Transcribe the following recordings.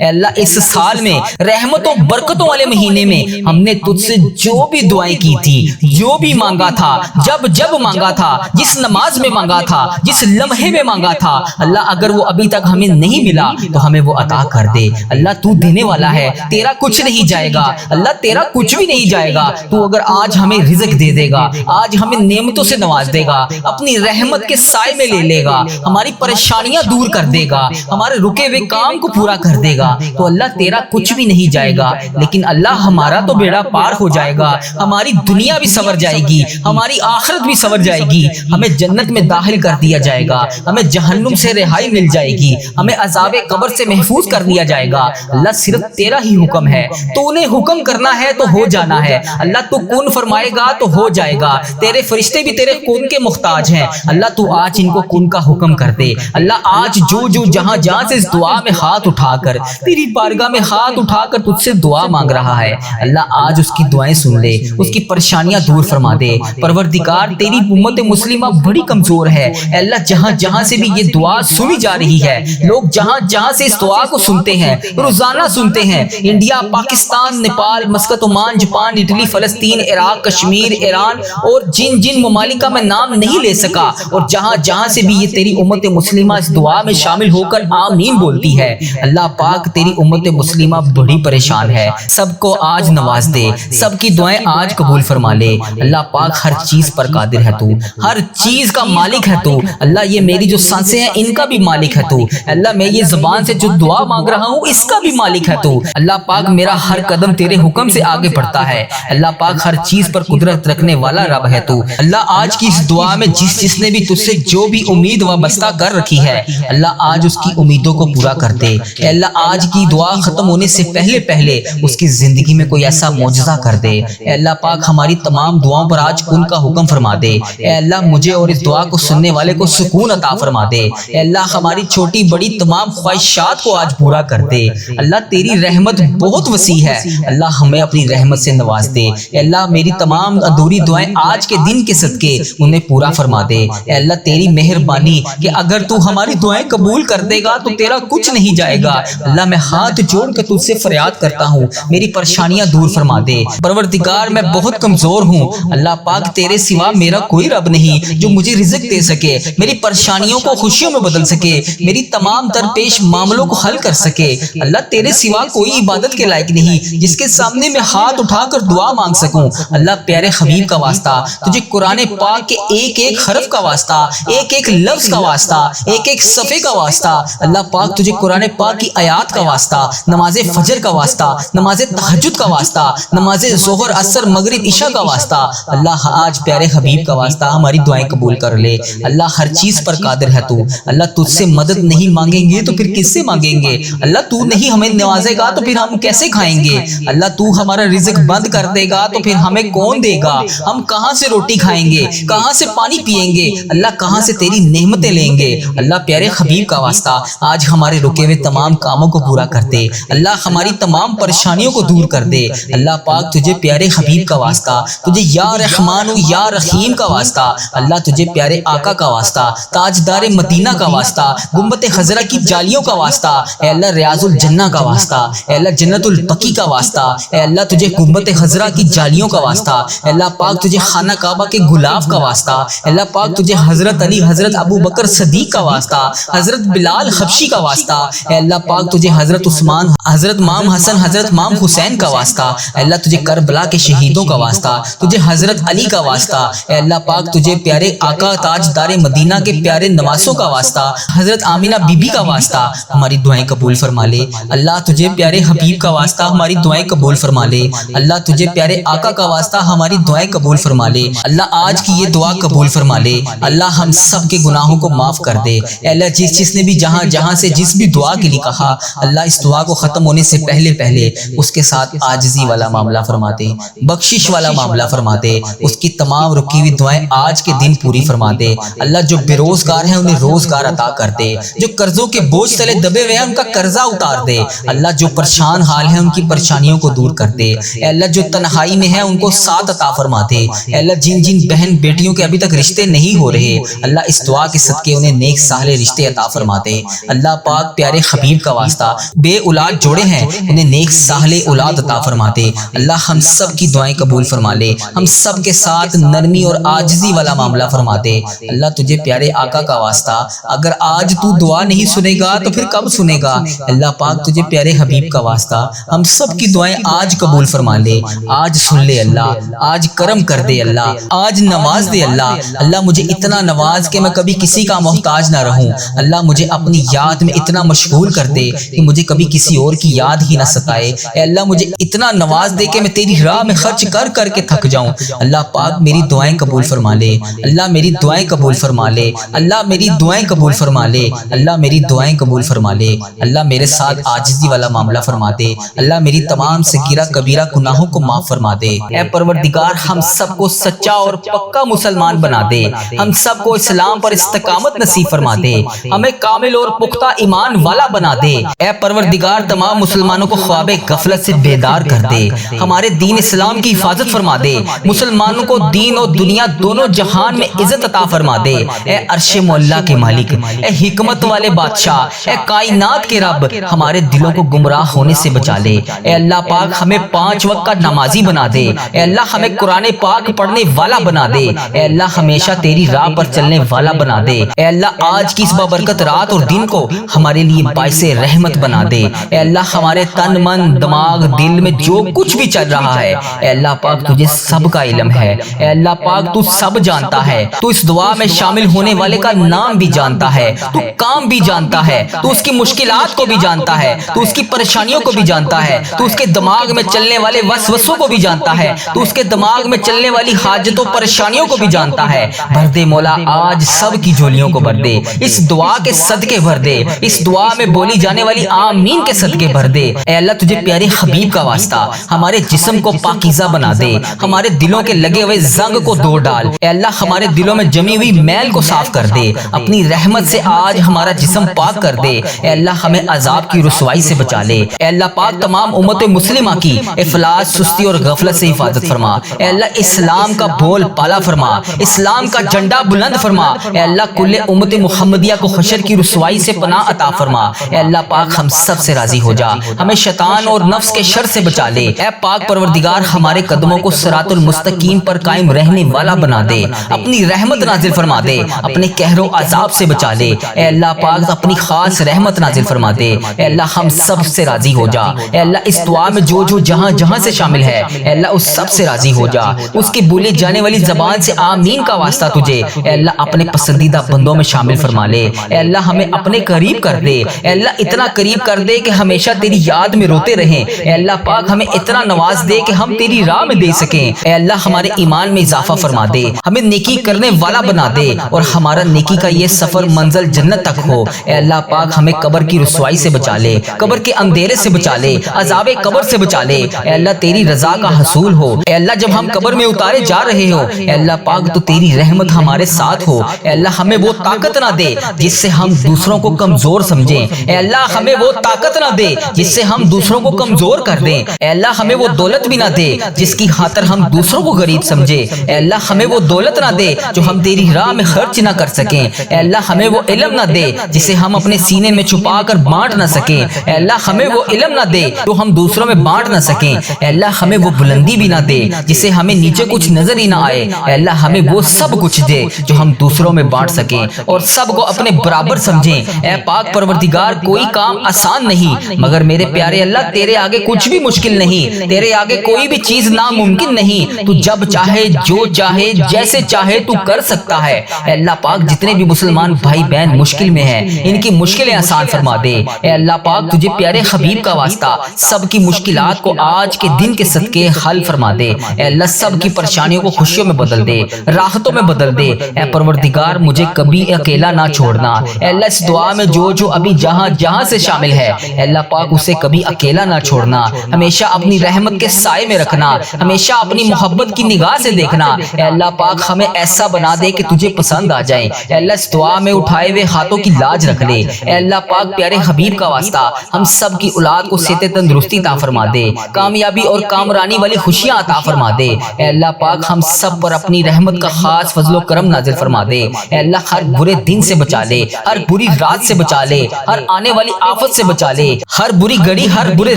اے اللہ اس سال میں رحمتوں برکتوں والے مہینے میں ہم نے تجھ سے جو بھی دعائیں کی تھی، جو بھی مانگا تھا، جب جب مانگا تھا، جس نماز میں مانگا تھا، جس لمحے میں مانگا تھا، اللہ اگر وہ ابھی تک ہمیں نہیں ملا تو ہمیں وہ عطا کر دے۔ اللہ تو دینے والا ہے، تیرا کچھ نہیں جائے گا، اللہ تیرا کچھ بھی نہیں جائے گا۔ تو اگر آج ہمیں رزق دے دے گا، آج ہمیں نعمتوں سے نواز دے گا، اپنی رحمت کے سائے میں لے لے گا، ہماری پریشانیاں دور کر دے گا، ہمارے رکے ہوئے کام کو پورا کر دے گا، تو اللہ تیرا کچھ بھی نہیں جائے گا، لیکن اللہ ہمارا تو بیڑا پار ہو جائے گا، ہماری دنیا بھی سنور جائے گی، ہماری آخرت بھی سنور جائے گی، ہمیں جنت میں داخل کر دیا جائے گا، ہمیں جہنم سے رہائی مل جائے گی، ہمیں عذاب قبر سے محفوظ کر دیا جائے گا۔ اللہ صرف تیرا ہی حکم ہے، تو نے حکم کرنا ہے تو ہو جانا ہے، اللہ تو کون فرمائے گا تو ہو جائے گا، تیرے فرشتے بھی تیرے کون کے محتاج ہیں، اللہ تو آج ان کو کون کا حکم کر دے۔ اللہ آج جو جو جہاں جہاں سے اس دعا میں ہاتھ اٹھا کر، تیری بارگاہ میں ہاتھ اٹھا کر تجھ سے دعا مانگ رہا ہے، اللہ آج اس کی دعائیں سن لے، اس کی پریشانیاں دور فرما دے۔ پروردگار تیری امت مسلمہ بڑی کمزور ہے، اے اللہ جہاں جہاں سے بھی یہ دعا سنی جا رہی ہے، لوگ جہاں جہاں سے اس دعا کو سنتے ہیں، روزانہ سنتے ہیں، India, Pakistan, Nepal, Muscat, Oman, Japan, Italy, فلسطین، عراق، کشمیر، ایران اور جن جن ممالک کا میں نام نہیں لے سکا، اور جہاں جہاں سے بھی یہ تیری امت مسلمہ اس دعا میں شامل ہو کر آمین بولتی ہے، اللہ پاک تیری امت مسلمہ بڑی پریشان ہے، سب کو آج نواز دے، سب کی دعائیں آج قبول فرما لے۔ اللہ پاک ہر چیز پر قادر ہے تو، ہر چیز کا مالک ہے تو، اللہ یہ میری جو سانسیں ہیں ان کا بھی مالک ہے تو، اللہ میں یہ زبان سے جو دعا مانگ رہا ہوں اس کا بھی مالک ہے تو، اللہ پاک میرا ہر قدم تیرے حکم سے آگے بڑھتا ہے، اللہ پاک ہر چیز پر قدرت رکھنے والا رب ہے تو، اللہ آج کی اس دعا میں جس نے بھی تجھ سے جو بھی امید وابستہ کر رکھی ہے، اللہ آج اس کی امیدوں کو پورا کر دے۔ اے اللہ آج کی دعا ختم ہونے سے پہلے اس کی زندگی میں کوئی ایسا معجزہ کر دے۔ اے اللہ پاک ہماری تمام دعاؤں پر آج کن کا حکم فرما دے۔ اے اللہ مجھے اور اس دعا کو سننے والے کو سکون عطا فرما دے۔ اے اللہ ہماری چھوٹی بڑی تمام خواہشات کو آج پورا کر دے۔ اللہ تیری رحمت بہت وسیع ہے، اللہ ہمیں اپنی رحمت سے نواز دے۔ اے اللہ میری تمام ادھوری دعائیں آج کے دن کے صدقے انہیں پورا فرما دے۔ اے اللہ تیری مہربانی کہ اگر تو ہماری دعائیں قبول کر دے گا تو تیرا کچھ نہیں جائے گا، اللہ میں ہاتھ جوڑ کے تجھ سے فریاد کرتا ہوں، میری پریشانیاں دور فرما دے۔ پروردگار میں بہت کمزور ہوں، اللہ پاک تیرے سوا میرا کوئی رب نہیں جو مجھے رزق دے سکے، میری پریشانیوں کو خوشیوں میں بدل سکے، میری تمام درپیش معاملوں کو حل کر سکے، اللہ تیرے سوا کوئی عبادت کے لائق نہیں جس کے سامنے میں ہاتھ اٹھا کر دعا مانگ سکوں۔ اللہ پیارے حبیب کا واسطہ، تجھے قرآن پاک کے ایک ایک حرف کا واسطہ، ایک ایک لفظ کا واسطہ، ایک ایک صفحے کا واسطہ، اللہ پاک تجھے قرآن پاک کی آیات کا واسطہ، نماز فجر کا واسطہ، نماز تہجد کا واسطہ، نماز ظہر، عصر، مغرب، عشاء کا واسطہ، اللہ آج پیارے حبیب کا واسطہ ہماری دعائیں قبول کر لے۔ اللہ ہر چیز پر قادر ہے تو، اللہ تجھ سے مدد نہیں مانگیں گے تو پھر کس سے مانگیں گے، اللہ تو نہیں ہمیں نوازے گا تو پھر ہم کیسے کھائیں گے، اللہ تو ہمارا رزق بند کر دے گا تو پھر ہمیں کون دے گا، ہم کہاں سے روٹی کھائیں گے، کہاں سے پانی پیئیں گے، اللہ کہاں سے تیری نعمتیں لیں گے۔ اللہ پیارے حبیب کا واسطہ آج ہمارے رکے ہوئے تمام کاموں کو پورا کر دے، اللہ ہماری تمام پریشانیوں کو دور کر دے۔ اللہ پاک تجھے پیارے حبیب کا واسطہ، تجھے یا رحمان و یا رحیم کا واسطہ، اللہ تجھے پیارے آقا کا واسطہ، تاجدار مدینہ کا واسطہ، گنبد خضرا کی جالیوں کا واسطہ، اے اللہ ریاض الجنہ کا واسطہ، اے اللہ جنت البقیع کا واسطہ، اے اللہ تجھے گنبد خضرا کی جالیوں کا واسطہ، اے اللہ پاک تجھے خانہ کعبہ کے غلاف کا واسطہ، اے اللہ پاک تجھے حضرت علی، حضرت ابو بکر صدیق کا واسطہ، حضرت بلال حبشی کا واسطہ، اے اللہ پاک تجھے حضرت عثمان، حضرت امام حسن، حضرت امام حسین کا واسطہ، اے اللہ تجھے کربلا کے شہیدوں کا واسطہ، تجھے حضرت علی کا واسطہ، اے اللہ پاک تجھے پیارے آقا تاجدار مدینہ کے پیارے نواسوں کا واسطہ، حضرت آمینہ بی بی کا واسطہ، ہماری دعائیں قبول فرما لے۔ اللہ تجھے پیارے حبیب کا واسطہ ہماری دعائیں قبول فرما لے، اللہ تجھے پیارے آقا کا واسطہ ہماری دعائیں قبول فرما لے، اللہ آج کی یہ دعا قبول فرما لے، اللہ ہم سب کے گناہوں کو معاف کر دے۔ اے اللہ جس نے بھی جہاں جہاں سے جس بھی دعا کے لیے کہا، اللہ اس دعا کو ختم ہونے سے پہلے اس کے ساتھ عاجزی والا معاملہ فرما دے، بخشش والا معاملہ فرما دے، اس کی تمام رکی ہوئی دعائیں آج کے دن پوری فرما دے۔ اللہ جو بے روزگار ہیں انہیں روزگار عطا کر دے، جو قرضوں کے بوجھ تلے دبے ہوئے ہیں ان کا قرضہ اتار دے، اللہ جو پریشان حال ہیں ان کی پریشانیوں کو دور کر دے، اے اللہ جو تنہائی میں ہیں ان کو ساتھ عطا فرما دے، اے اللہ جن جن بہن بیٹیوں کے ابھی تک رشتے نہیں ہو رہے، اللہ اس دعا کے صدقے انہیں نیک صالح رشتے عطا فرما دے۔ اللہ پاک پیارے حبیب کا واسطہ بے اولاد جوڑے ہیں انہیں نیک صالح اولاد عطا فرما دے۔ اللہ ہم سب کی دعائیں قبول فرما لے، ہم سب کے ساتھ نرمی اور عاجزی والا معاملہ فرما دے۔ اللہ تجھے پیارے آقا کا واسطہ، اگر آج تو دعا نہیں سنے گا تو پھر کب سنے گا؟ اللہ پاک تجھے پیارے حبیب کا واسطہ ہم سب کی دعائیں آج قبول فرما لے، آج سن لے اللہ، آج کرم کر دے اللہ، آج نواز دے اللہ۔ اللہ مجھے اتنا نواز کہ میں کبھی کسی کا محتاج نہ رہوں۔ اللہ مجھے اپنی یاد میں اتنا مشغول کر دے کہ مجھے کبھی کسی اور کی یاد ہی نہ ستائے۔ اے اللہ مجھے اتنا نواز دے کہ میں تیری راہ میں خرچ کر کر کے تھک جاؤں۔ اللہ پاک میری دعائیں قبول فرما لے، اللہ میری دعائیں قبول فرما لے، اللہ میری دعائیں قبول فرما لے، اللہ میری دعائیں قبول فرما لے۔ اللہ میرے ساتھ عاجزی والا معاملہ فرما دے، اللہ میری تمام صغیرہ کبیرہ گناہوں کو معاف فرما دے۔ اے پروردگار ہم سب کو سچا اور پکا مسلمان بنا دے، ہم سب کو اسلام پر استقامت نصیب فرما دے، ہمیں کامل اور پختہ ایمان والا بنا دے۔ اے پروردگار تمام مسلمانوں کو خواب غفلت سے بیدار کر دے، ہمارے دین اسلام کی حفاظت فرما دے، مسلمانوں کو دین اور دنیا دونوں جہان میں عزت عطا فرما دے۔ اے عرش معلیٰ کے مالک، اے حکمت والے بادشاہ، اے کائنات کے رب، ہمارے دلوں کو گمراہ ہونے سے بچا لے۔ اے اللہ پاک ہمیں 5 وقت کا نمازی بنا دے، اے اللہ ہمیں قرآن پاک پڑھنے والا بنا دے، اے اللہ ہمیشہ تیری راہ پر چلنے والا بنا دے۔ اے اللہ آج کی اس بابرکت رات اور دن کو ہمارے لیے باعث رحمت بنا دے۔ اے اللہ ہمارے تن من دماغ دل میں جو کچھ بھی چل رہا ہے، اے اللہ پاک تجھے سب کا علم ہے، اے اللہ پاک تو سب جانتا ہے، تو اس دعا میں شامل ہونے والے کا نام بھی جانتا ہے، تو کام بھی جانتا ہے، تو اس کی مشکلات کو بھی جانتا ہے، تو اس کی پریشانیوں کو بھی جانتا ہے، تو اس کے دماغ میں چلنے والے وسوسوں کو بھی جانتا ہے، تو اس کے دماغ میں چلنے والی حاجتوں پریشانیوں کو بھی جانتا ہے۔ بھر دے مولا آج سب کی جھولیوں کو بھر دے، اس دعا کے صدقے بھر دے، اس دعا میں بولی جانے والی آمین کے صدقے بھر دے۔ اے اللہ تجھے پیارے حبیب کا واسطہ ہمارے جسم کو پاکیزہ بنا دے، ہمارے دلوں کے لگے ہوئے زنگ کو دھو ڈال۔ اے اللہ ہمارے دلوں میں جمی ہوئی میل کو صاف کر دے، اپنی رحمت سے آج ہمارا جسم پاک کر دے۔ اے اللہ ہمیں عذاب کی رسوائی سے بچا لے۔ اے اللہ پاک تمام امت مسلمہ کی افلاس سستی اور غفلت سے حفاظت فرما۔ اے اللہ اسلام کا بول بالا فرما، اسلام کا جھنڈا بلند فرما۔ اے اللہ کل امت محمدیہ کو حشر کی رسوائی سے پناہ عطا فرما۔ اے اللہ پاک ہم سب سے راضی ہو جا، ہمیں شیطان اور نفس کے شر سے بچا لے۔ اے پاک پروردگار ہمارے قدموں کو صراط المستقیم پر قائم رہنے والا بنا دے، اپنی رحمت نازل فرما دے، اپنے قہر و عذاب سے بچا لے۔ اے اللہ پاک اپنی خاص رحمت نازل فرما دے۔ اے اللہ ہم سب سے راضی ہو جا۔ اے اللہ اس دعا میں جو جو جہاں جہاں سے شامل ہے، اے اللہ اس سب سے راضی ہو جا۔ اس کی بولی جانے والی زبان سے آمین کا واسطہ تجھے اے اللہ اپنے پسندیدہ بندوں میں شامل فرما لے۔ اے اللہ ہمیں اپنے قریب کر دے، اے اللہ اتنا قریب کر دے کہ ہمیشہ تیری یاد میں روتے رہیں۔ اے اللہ پاک ہمیں اتنا نواز دے کہ ہم تیری راہ میں دے سکیں۔ اے اللہ ہمارے ایمان میں اضافہ فرما دے، ہمیں نیکی کرنے والا بنا دے، اور ہمارا نیکی کا یہ سفر منزل جنت تک ہو۔ اے اللہ پاک ہمیں قبر کی رسوائی سے بچا لے، قبر کے اندھیرے سے بچا لے، عذاب قبر سے بچا لے۔ اے اللہ تیری رضا کا حصول ہو۔ اے اللہ جب ہم قبر میں اتارے جا رہے ہو، اے اللہ پاک تو تیری رحمت ہمارے ساتھ ہو۔ اے اللہ ہمیں وہ طاقت نہ دے جس سے ہم دوسروں کو کمزور سمجھیں۔ اے اللہ ہمیں وہ طاقت نہ دے جس سے ہم دوسروں کو کمزور کر دیں۔ اے اللہ ہمیں وہ دولت بھی نہ دے جس کی خاطر ہم دوسروں کو غریب سمجھیں۔ اے اللہ ہمیں وہ دولت نہ دے جو ہم تیری راہ میں خرچ نہ کر سکیں۔ اے اللہ ہمیں وہ علم نہ دے جسے ہم اپنے سینے میں چھپا کر بانٹ نہ سکیں۔ اے اللہ ہمیں وہ علم نہ دے جو ہم دوسروں میں بانٹ نہ سکیں۔ اے اللہ ہمیں وہ بلندی بھی نہ دے جسے ہمیں نیچے کچھ نظر ہی نہ آئے۔ اے اللہ ہمیں وہ سب کچھ دے جو ہم دوسروں میں بانٹ سکیں اور سب کو اپنے برابر سمجھیں۔ اے پاک پروردگار کوئی کام آسان نہیں، مگر میرے پیارے اللہ تیرے آگے کچھ بھی مشکل نہیں، تیرے آگے کوئی بھی چیز ناممکن نہیں۔ تو جب چاہے جو چاہے جیسے چاہے تو کر سکتا ہے۔ اے اللہ پاک جتنے بھی مسلمان بھائی بہن مشکل میں ہیں ان کی مشکلیں آسان فرما دے۔ اے اللہ پاک تجھے پیارے حبیب کا واسطہ سب کی مشکلات کو آج کے دن کے صدقے حل فرما دے۔ اے اللہ سب کی پریشانیوں کو خوشیوں میں بدل دے، راحتوں میں بدل دے۔ اے پروردگار مجھے کبھی اکیلا نہ چھوڑنا۔ اے اللہ اس دعا میں جو جو ابھی جہاں جہاں سے شامل ہے، اے اللہ پاک اسے کبھی اکیلا نہ چھوڑنا، ہمیشہ اپنی رحمت کے سائے میں رکھنا، ہمیشہ اپنی محبت کی نگاہ سے دیکھنا۔ اے اللہ پاک ہمیں ایسا بنا دے کہ تجھے پسند آ جائے۔ اے اللہ اس دعا میں اٹھائے ہوئے ہاتھوں کی لاج رکھ لے۔ اے اللہ پاک پیارے حبیب کا واسطہ ہم سب کی اولاد کو صحت تندرستی عطا فرما دے، کامیابی اور کامرانی والی خوشیاں عطا فرما دے۔ اے اللہ پاک ہم سب پر اپنی رحمت کا خاص فضل و کرم نازل فرما دے۔ اے اللہ ہر برے دن سے بچا لے، ہر بری رات سے بچا لے، ہر آنے والی آفت سے بچا لے، ہر بری گھڑی ہر برے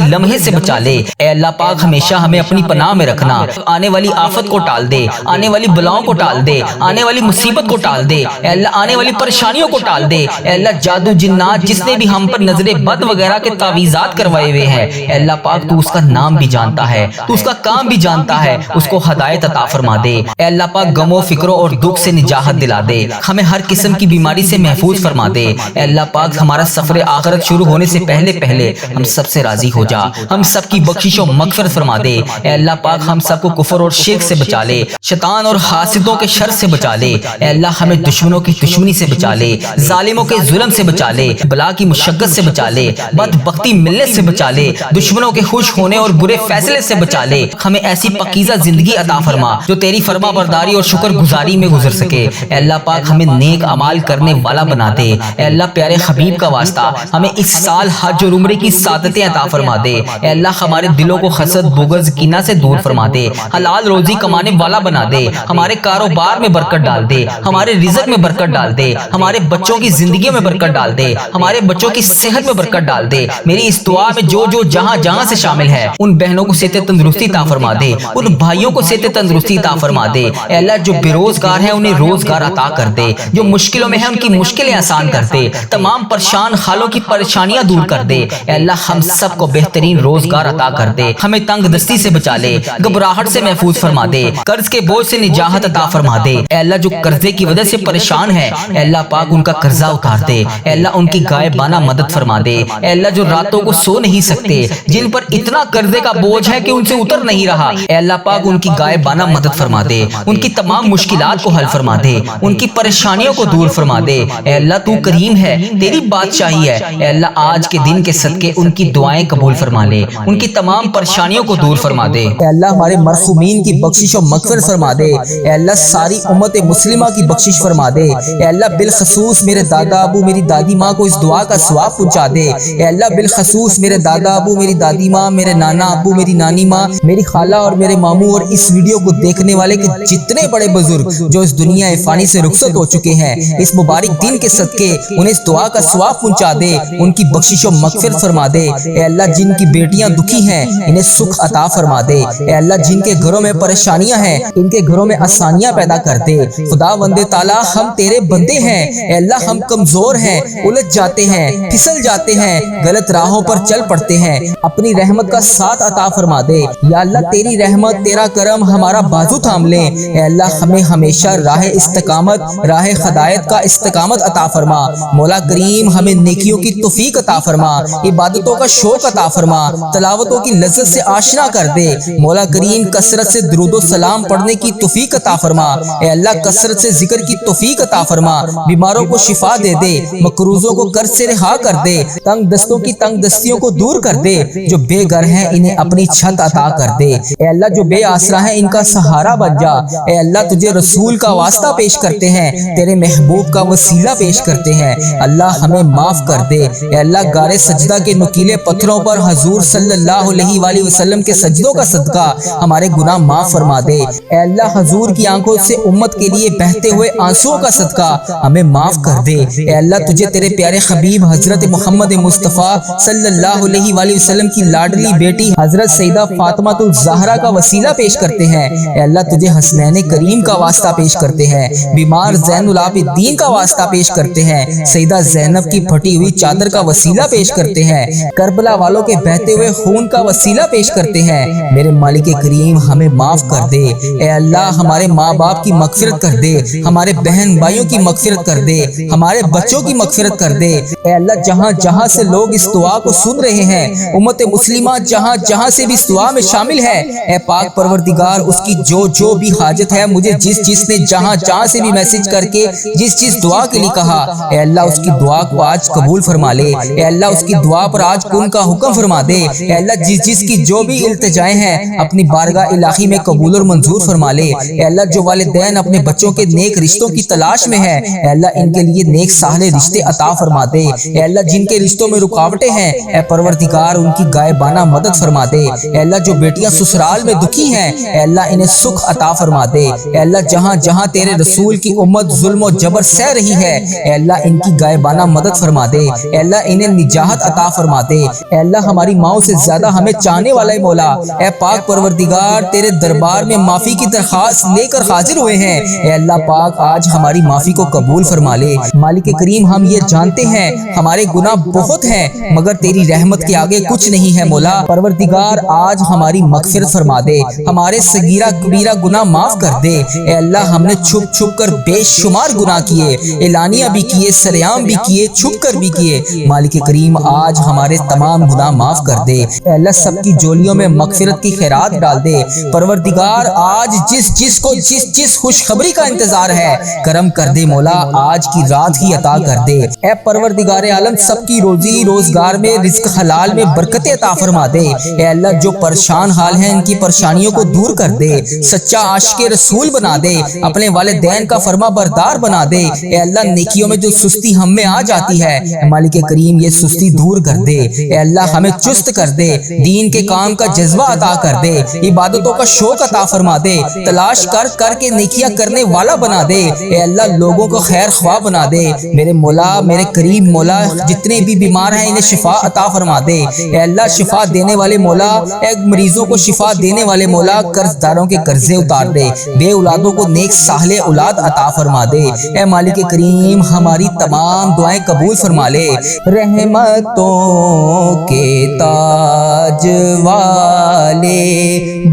لمحے سے بچا لے۔ اے اللہ پاک ہمیشہ ہمیں اپنی پناہ میں رکھنا، آنے والی آفت کو ٹال دے، آنے والی بلاؤں کو ٹال دے، آنے والی مصیبت کو ٹال دے، اے اللہ آنے والی پریشانیوں کو ٹال دے۔ اے اللہ جادو جنات جس نے بھی ہم پر نظر بد وغیرہ کے تعویذات کروائے ہوئے ہیں، اے اللہ پاک تو اس کا نام بھی جانتا ہے، تو اس کا کام بھی جانتا ہے، اس کو ہدایت عطا فرما دے۔ اے اللہ پاک غموں فکروں اور دکھ سے نجات دلا دے، ہمیں ہر قسم کی بیماری سے محفوظ فرما دے۔ اے اللہ پاک ہمارا سفر آخرت شروع ہونے سے پہلے ہم سب سے راضی ہو جا، ہم سب کی بخشش و مغفرت فرما دے۔ اے اللہ پاک ہم سب کو کفر اور شرک سے بچا لے، شیطان اور حاسدوں کے شر سے بچا لے۔ اے اللہ ہمیں دشمنوں کی دشمنی سے بچا لے، ظالموں کے ظلم سے بچا لے، بلا کی مشقت سے بچا لے، بدبختی ملنے سے بچا لے، دشمنوں کے خوش ہونے اور برے فیصلے سے بچا لے۔ ہمیں ایسی پاکیزہ زندگی عطا فرما جو تیری فرما برداری اور شکر گزاری میں گزر سکے۔ اے اللہ پاک ہمیں نیک اعمال کرنے والا بنا دے۔ اے اللہ پیارے حبیب کا واسطہ ہمیں اس سال حج اور عمرے کی سعادتیں عطا فرما دے۔ اے اللہ ہمارے دلوں کو حسد بغض کینہ سے دور فرما دے، حلال روزی کمانے والا بنا دے، ہمارے کاروبار میں برکت ڈال دے، ہمارے رزق میں برکت ڈال دے، ہمارے بچوں کی زندگیوں میں برکت ڈال دے، ہمارے بچوں کی صحت میں برکت ڈال دے۔ میری اس دعا میں جو جہاں جہاں سے شامل ہے ان بہنوں کو صحت تندرستی عطا فرما دے، ان بھائیوں کو صحت تندرستی عطا فرما دے۔ اے اللہ جو بے روزگار ہیں انہیں روزگار عطا کر دے، جو مشکلوں میں ہیں ان کی مشکلیں آسان کر دے، تمام پریشان حالوں کی پریشانیاں دور کر دے۔ اے اللہ ہم سب کو بہترین روزگار عطا کر دے، ہمیں تنگ دستی سے بچا لے، گھبراہٹ سے محفوظ فرما دے، قرض کے بوجھ سے نجات عطا فرما دے۔ اے اللہ جو قرضے کی وجہ سے پریشان ہے، اے اللہ پاک ان کا قرضہ اتار دے، اے اللہ ان کی غائبانہ مدد فرما دے۔ اے اللہ جو راتوں کو سو نہیں سکتے، جن پر اتنا قرضے کا بوجھ ہے کہ ان سے اتر نہیں رہا، اے اللہ پاک ان کی غائبانہ مدد فرما دے، ان کی تمام مشکلات کو حل فرما دے، ان کی پریشانیوں کو دور فرما دے۔ اے اللہ تو کریم ہے، تیری بادشاہی ہے، اے اللہ آج کے دن کے صدقے ان کی دعائیں قبول فرما لے، ان کی تمام پریشانیوں کو دور فرما دے۔ اے اللہ ہمارے مرحومین کی بخشش و مغفرت فرما دے، اے اللہ ساری امت مسلمہ کی بخشش فرما دے، اے اللہ بالخصوص میرے دادا ابو میری دادی ماں کو اس دعا کا ثواب پہنچا دے، اے اللہ بالخصوص میرے دادا ابو میری دادی ماں، میرے نانا ابو میری نانی ماں، میری خالہ اور میرے ماموں اور اس ویڈیو کو دیکھنے والے کے جتنے بڑے بزرگ جو اس دنیا فانی سے رخصت ہو چکے ہیں، اس مبارک دن کے صدقے انہیں اس دعا کا ثواب پہنچا دے، ان کی بخشش و مغفرت فرما دے۔ اے اللہ جن کی بیٹیاں دکھی ہیں انہیں سکھ عطا فرما دے، اے اللہ جن کے گھروں میں پریشانیاں ہیں ان کے گھروں میں آسانیاں پیدا کر دے۔ خدا بند تعالیٰ ہم تیرے بندے ہیں، اے اللہ ہم کمزور ہیں، الجھ جاتے ہیں، پھسل جاتے ہیں، غلط راہوں پر چل پڑتے ہیں، اپنی رحمت کا ساتھ عطا فرما دے۔ یا اللہ تیری رحمت تیرا کرم ہمارا بازو تھام لے، اے اللہ ہمیں ہمیشہ راہ استقامت راہ ہدایت کا استقامت عطا فرما۔ مولا کریم ہمیں نیکیوں کی توفیق عطا فرما، عبادتوں کا شوق عطا فرما، تلاوتوں کی لذت سے آشنا کر دے۔ مولا کریم کثرت سے درود و سلام پڑھنے کی توفیق عطا فرما، اے اللہ کثرت سے ذکر کی توفیق عطا فرما، بیماروں کو شفا دے دے، مقروضوں کو قرض سے رہا کر دے، تنگ دستوں کی تنگ دستیوں کو دور کر دے، جو بے گھر ہیں انہیں اپنی چھت عطا کر دے، اے اللہ جو بے آسرا ہیں ان کا سہارا بن جا۔ اے اللہ تجھے رسول کا واسطہ پیش کرتے ہیں، تیرے محبوب کا وسیلہ پیش کرتے ہیں، اللہ ہمیں معاف کر دے۔ اے اللہ غار سجدہ کے نکیلے پتھروں پر حضور صلی اللہ علیہ وآلہ وسلم کے سجدوں کا صدقہ ہمارے گناہ معاف فرما دے۔ اے اللہ حضور کی آنکھوں سے امت کے لیے بہتے ہوئے آنسوؤں کا صدقہ ہمیں معاف کر دے۔ اے اللہ تجھے تیرے پیارے حبیب حضرت محمد مصطفیٰ صلی اللہ علیہ وآلہ وسلم کی لاڈلی بیٹی حضرت سیدہ فاطمہ الزہرا کا وسیلہ پیش کرتے ہیں، اے اللہ تجھے حسنین کریم کا واسطہ پیش کرتے ہیں، بیمار زین العابدین کا واسطہ پیش کرتے ہیں، سیدہ زینب کی پھٹی ہوئی چادر کا وسیلہ پیش کرتے ہیں، کربلا والوں کے بہتے ہوئے خون کا وسیلہ پیش کرتے ہیں۔ میرے مالک کریم ہمیں معاف کر دے، اے اللہ ہمارے ماں باپ کی مغفرت کر دے، ہمارے بہن بھائیوں کی مغفرت کر دے، ہمارے بچوں کی مغفرت کر دے۔ اے اللہ جہاں جہاں سے لوگ اس دعا کو سن رہے ہیں، امت مسلمہ جہاں جہاں سے بھی اس دعا میں شامل ہے، اے پاک پروردگار اس کی جو بھی حاجت ہے، مجھے جس نے جہاں جہاں سے بھی میسج کر کے جس دعا کے لیے کہا، اے اللہ اس کی دعا کو آج قبول فرما لے، اے اللہ اس کی دعا پر آج کن کا حکم فرما دے، اے اللہ جس کی جو بھی التجائیں ہیں اپنی بارگاہ الہی میں قبول اور منظور فرما لے۔ اے اللہ جو والدین اپنے بچوں کے نیک رشتوں کی تلاش میں ہیں، اے اللہ ان کے لیے نیک صالح رشتے عطا فرما دے۔ اے اللہ جن کے رشتوں میں رکاوٹیں ہیں، اے پروردگار ان کی غائبانہ مدد فرما دے۔ اے اللہ جو بیٹیاں سسرال میں دکھی ہیں، اے اللہ انہیں سکھ عطا فرما دے۔ اے اللہ جہاں جہاں تیرے رسول کی امت ظلم و جبر سہ رہی ہے، اے اللہ ان کی غائبانہ مدد فرما دے۔ اے اللہ اللہ انہیں نجات عطا فرما دے۔ اے اللہ ہماری ماؤں سے زیادہ ہمیں چاہنے والا ہے مولا، اے پاک پروردگار تیرے دربار میں معافی کی درخواست لے کر حاضر ہوئے ہیں۔ اے اللہ پاک آج ہماری معافی کو قبول فرما لے۔ مالک کریم ہم یہ جانتے ہیں ہمارے گناہ بہت ہیں مگر تیری رحمت کے آگے کچھ نہیں ہے مولا۔ پروردگار آج ہماری مغفرت فرما دے، ہمارے صغیرہ کبیرہ گناہ معاف کر دے۔ اے اللہ ہم نے چھپ چھپ کر بے شمار گناہ کیے، اعلانیہ بھی کیے، سریعام بھی کیے، چھپ کر بھی کیے۔ مالک کریم آج ہمارے تمام گناہ معاف کر دے۔ اے اللہ سب کی جولیوں میں مغفرت کی خیرات ڈال دے۔ پروردگار آج جس کو جس خوشخبری کا انتظار ہے کرم کر دے مولا، آج کی رات ہی عطا کر دے۔ اے پروردگار عالم سب کی روزی روزگار میں رزق حلال میں برکت عطا فرما دے۔ اے اللہ جو پریشان حال ہیں ان کی پریشانیوں کو دور کر دے، سچا عاشق رسول بنا دے، اپنے والدین کا فرما بردار بنا دے۔ اے اللہ نیکیوں میں جو سستی ہم میں آ جاتی ہے مالک کریم یہ سستی دور کر دے۔ اے اللہ ہمیں چست کر دے، دین کے کام کا جذبہ عطا کر دے، عبادتوں کا شوق عطا فرما دے، تلاش کر کے نیکیاں کرنے والا بنا دے۔ اے اللہ لوگوں کو خیر خواہ بنا دے۔ میرے مولا میرے کریم مولا جتنے بھی بیمار ہیں انہیں شفا عطا فرما دے۔ اے اللہ شفا دینے والے مولا، اے مریضوں کو شفا دینے والے مولا قرض داروں کے قرضے اتار دے، بے اولادوں کو نیک صالح اولاد عطا فرما دے۔ اے مالک کریم ہماری تمام دعائیں قبول فرما لے۔ رحمتوں کے تاج والے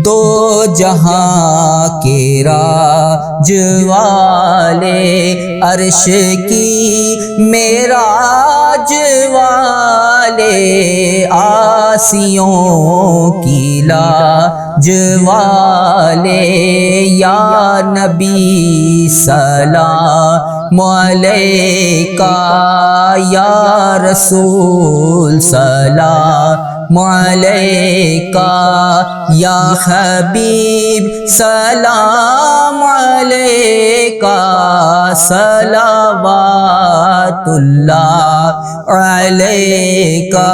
دو جہاں کے راج والے عرش کی معراج والے آسیوں کی لاج والے یا نبی سلام علیکہ یا رسول سلام علیکہ یا حبیب سلام علیکہ صلوات اللہ علیکہ۔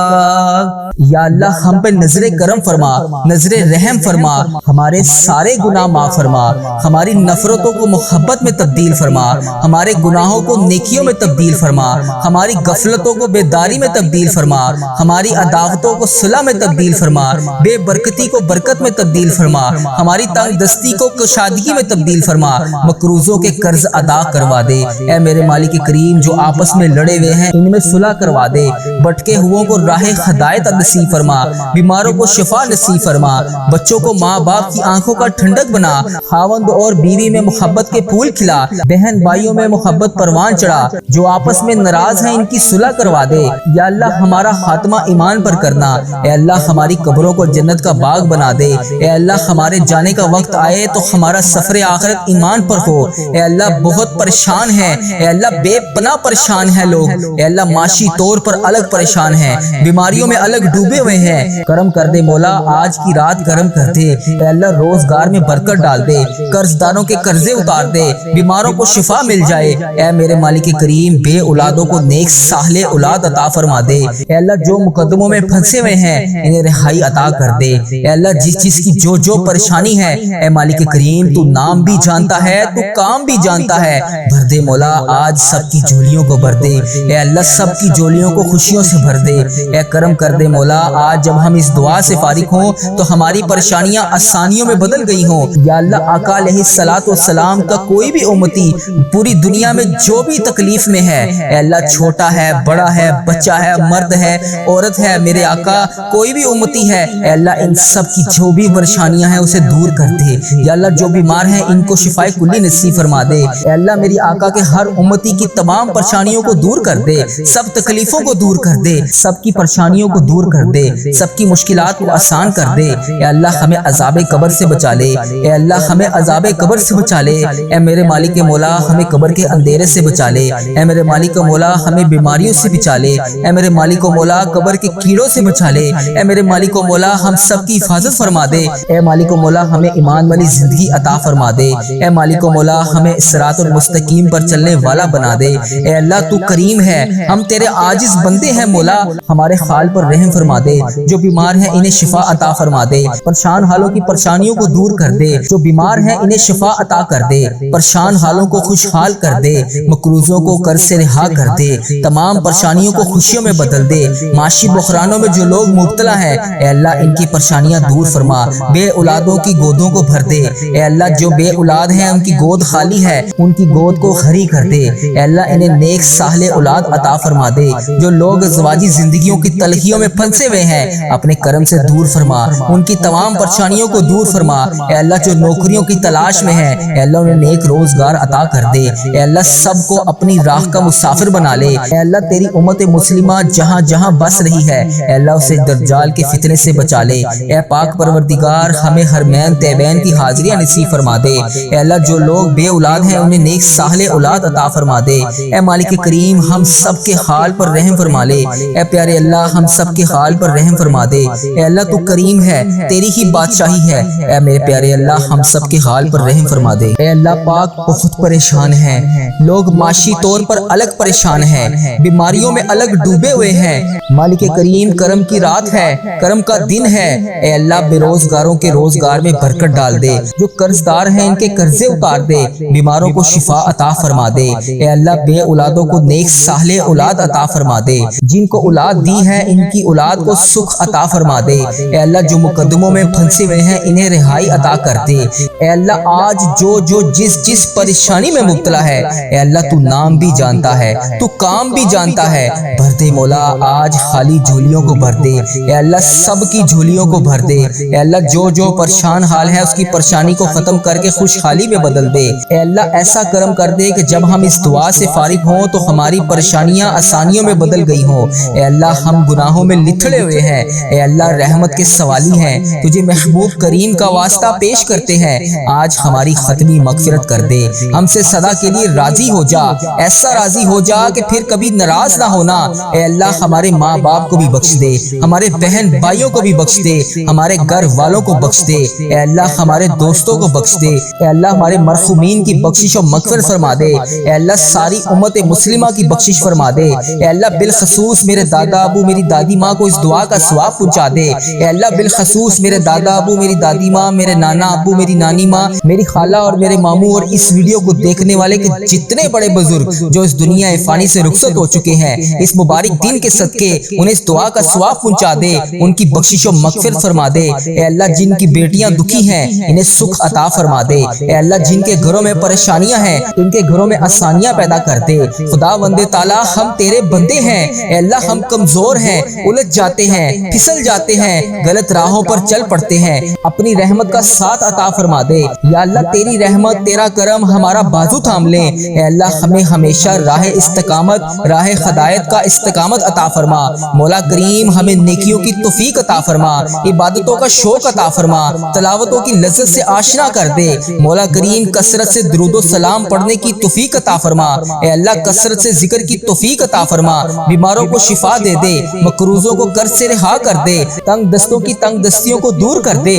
یا اللہ ہم پہ نظر کرم فرما، نظر رحم فرما، ہمارے سارے گناہ معاف فرما، ہماری نفرتوں کو محبت میں تبدیل فرما، ہمارے گناہوں کو نیکیوں میں تبدیل فرما، ہماری غفلتوں کو بیداری میں تبدیل فرما، ہماری عداوتوں کو صلح میں تبدیل فرما، بے برکتی کو برکت میں تبدیل فرما، ہماری تنگ دستی کو کشادگی میں تبدیل فرما، مقروضوں کے قرض ادا کروا دے۔ اے میرے مالک کریم جو آپس میں لڑے ہوئے ہیں ان میں صلح کروا دے، بھٹکے ہوئوں کو راہ ہدایت نصیب فرما، بیماروں کو شفا نصیب فرما، بچوں کو ماں باپ کی آنکھوں کا ٹھنڈک بنا، خاوند اور بیوی میں محبت کے پھول کھلا، بہن بھائیوں میں محبت پروان چڑھا، جو آپس میں ناراض ہیں ان کی صلح کروا دے۔ یا اللہ ہمارا خاتمہ ایمان پر کرنا، اے اللہ ہماری قبروں کو جنت کا باغ بنا دے، اے اللہ ہمارے جانے کا وقت آئے تو ہمارا سفر آخرت ایمان پر ہو۔ اے اللہ بہت پریشان ہیں، اے اللہ بے پناہ پریشان ہیں لوگ، اے اللہ معاشی طور پر الگ پریشان ہیں، بیماریوں میں الگ ڈوبے ہوئے ہیں، کرم کر دے مولا آج کی رات کرم کر دے۔ اے اللہ روزگار میں برکت ڈال دے، قرض داروں کے قرضے اتار دے، بیماروں کو شفا مل جائے۔ اے میرے مالک کریم بے اولادوں کو نیک صالح اولاد عطا فرما دے۔ اے اللہ جو مقدموں میں پھنسے ہوئے ہیں انہیں رہائی عطا کر دے۔ اے اللہ جس چیز کی جو پریشانی ہے اے مالک کریم تو نام بھی جانتا ہے، تو کام بھی جانتا ہے، بھر دے مولا آج سب کی جھولیوں کو بھر دے۔ اے اللہ سب کی جھولیوں کو خوشیوں سے بھر دے۔ اے کرم کر دے مولا آج جب ہم اس دعا سے فارغ ہوں تو ہماری پریشانیاں آسانیوں میں بدل گئی ہوں۔ یا اللہ آقا علیہ الصلوۃ والسلام کا کوئی بھی امتی پوری دنیا میں جو بھی تکلیف میں ہے، اے اللہ چھوٹا ہے بڑا ہے بچہ ہے مرد ہے عورت ہے، میرے آقا کوئی بھی امتی ہے، اے اللہ ان سب کی جو بھی پریشانیاں ہیں اسے دور کر دے۔ یا اللہ جو بیمار ہیں ان کو شفائے کلی نصیب فرما دے۔ اے اللہ میری آقا کے ہر امتی کی تمام پریشانیوں کو دور کر دے، سب تکلیفوں کو دور کر دے، سب کی پریشانیوں کو دور کر دے، سب کی مشکلات کو آسان کر دے۔ اے اللہ ہمیں عذاب قبر سے بچا لے، اے اللہ ہمیں عذاب قبر سے بچا لے۔ اے میرے مالک مولا ہمیں قبر کے اندھیرے سے بچا لے، اے میرے مالک مولا ہمیں بیماریوں سے بچا لے، اے میرے مالک مولا قبر کے کیڑوں سے بچا لے۔ اے میرے مالک و مولا ہم سب کی حفاظت فرما دے۔ اے مالک و مولا ہمیں ایمان والی زندگی عطا فرما دے۔ اے مالک و مولا ہمیں صراط المستقیم پر چلنے والا بنا دے۔ اے اللہ تو کریم ہے، ہم تیرے عاجز بندے ہیں مولا، ہمارے حال پر رحم فرما دے۔ جو بیمار ہیں انہیں شفا عطا فرما دے، پریشان حالوں کی پریشانیوں کو دور کر دے۔ جو بیمار ہیں انہیں شفا عطا کر دے، پریشان حالوں کو خوشحال کر دے، مقروضوں کو قرض سے رہا کر دے، تمام پریشانیوں کو خوشیوں میں بدل دے۔ معاشی بحرانوں میں جو لوگ مبتلا ہیں اے اللہ ان کی پریشانیاں دور فرما، بے اولادوں کی گودوں کو بھر دے۔ اے اللہ جو بے اولاد ہیں ان کی گود خالی ہے، ان کی گود کو خالی کر دے۔ اے اللہ انہیں نیک صالح اولاد عطا فرما دے۔ جو لوگ ازواجی زندگیوں کی تلخیوں میں پھنسے ہوئے ہیں اپنے کرم سے دور فرما، ان کی تمام پریشانیوں کو دور فرما۔ اے اللہ جو نوکریوں کی تلاش میں ہیں اے اللہ انہیں نیک روزگار عطا کر دے۔ اے اللہ سب کو اپنی راہ کا مسافر بنا لے۔ اے اللہ تیری امت مسلمہ جہاں جہاں بس رہی ہے اے اللہ اسے دجال کے فتنے سے بچا لے۔ اے پاک پروردگار ہمیں حرمین طیبین کی حاضریاں نصیب فرما دے۔ اے اللہ جو لوگ بے اولاد ہیں انہیں نیک صالح اولاد عطا فرما دے۔ اے مالک کریم ہم سب کے حال پر رحم فرما لے۔ اے پیارے اللہ ہم سب کے حال پر رحم فرما دے۔ اے اللہ تو کریم ہے، تیری ہی بادشاہی ہے۔ اے میرے پیارے اللہ ہم سب کے حال پر رحم فرما دے۔ اے اللہ پاک بہت پریشان ہیں لوگ، معاشی طور پر الگ پریشان ہیں، بیماریوں میں الگ ڈوبے ہوئے ہیں۔ مالک کریم کرم کی رات ہے، کرم کا دن ہے۔ اے اللہ بے روزگاروں کے روزگار میں برکت ڈال دے، جو قرض دار ہیں ان کے قرضے اتار دے، بیماروں کو شفا عطا فرما دے۔ اے اللہ بے اولادوں کو نیک صالح اولاد عطا فرما دے، جن کو اولاد دی ہے ان کی اولاد کو سکھ عطا فرما دے۔ اے اللہ جو مقدموں میں پھنسے ہوئے ہیں انہیں رہائی عطا کر دے۔ اے اللہ آج جو جس پریشانی میں مبتلا ہے اے اللہ تو نام بھی جانتا ہے، تو کام بھی جانتا ہے، بھر دے مولا آج خالی جھولیوں کو بھر دے۔ اے اللہ سب کی جھولیوں کو بھر دے۔ اے اللہ جو پریشان حال ہے اس کی پریشانی کو ختم کر کے خوشحالی میں بدل دے۔ اے اللہ ایسا کرم کر دے کہ جب ہم اس دعا سے فارغ ہوں تو ہماری پریشانیاں آسانیوں میں بدل گئی ہوں۔ اے اللہ ہم گناہوں میں لتھڑے ہوئے ہیں، اے اللہ رحمت کے سوالی ہیں، تجھے محبوب کریم کا واسطہ پیش کرتے ہیں، آج ہماری ختمی مغفرت کر دے، ہم سے سدا کے لیے راضی ہو جا، ایسا راضی ہو جا کہ پھر کبھی ناراض نہ ہونا۔ اے اللہ ہمارے ماں باپ کو بھی بخش دے، ہمارے بہن بھائیوں کو بھی بخش دے، ہمارے گھر والوں کو بخش دے۔ اے اللہ ہمارے دوستوں کو بخش دے۔ اے اللہ ہمارے مرحومین کی بخشش و مغفرت فرما دے۔ اے اللہ ساری امت مسلمہ کی بخشش فرما دے۔ اے اللہ بالخصوص میرے دادا ابو میری دادی ماں کو اس دعا کا ثواب پہنچا دے۔ اے اللہ بالخصوص میرے دادا ابو میری دادی ماں، میرے نانا ابو میری نانی ماں، میری خالہ اور میرے ماموں اور اس ویڈیو کو دیکھنے والے کے جتنے بڑے بزرگ جو اس دنیا فانی سے رخصت ہو چکے ہیں، اس مبارک دن کے صدقے انہیں اس دعا کا ثواب پہنچا دے، ان کی بخشش و مغفرت فرما دے۔ اے اللہ جن کی بیٹیاں دکھی ہیں انہیں سکھ عطا فرما دے۔ اے اللہ جن کے گھروں میں پریشانیاں ہیں ان کے گھروں میں آسانیاں پیدا کر دے۔ خدا وند تعالی ہم تیرے بندے ہیں، اے اللہ ہم کمزور ہیں، الجھ جاتے ہیں، پھسل جاتے ہیں، غلط راہوں پر چل پڑتے ہیں، اپنی رحمت کا ساتھ عطا فرما دے۔ یا اللہ تیری رحمت تیرا کرم ہمارا بازو تھام لے۔ اے اللہ ہمیں ہمیشہ راہ استقامت، راہ ہدایت کا استقامت عطا فرما۔ مولا کریم ہمیں نیکیوں کی توفیق عطا فرما، عبادتوں کا شوق عطا فرما، تلاوتوں کی لذت سے آشنا کر دے۔ مولا کریم کثرت سے درود و سلام پڑھنے کی توفیق عطا فرما۔ اے اللہ کثرت سے ذکر کی توفیق عطا فرما، بیماروں کو شفا دے دے، مقروضوں کو قرض سے رہا کر دے، تنگ دستوں کی تنگ دستیوں کو دور کر دے۔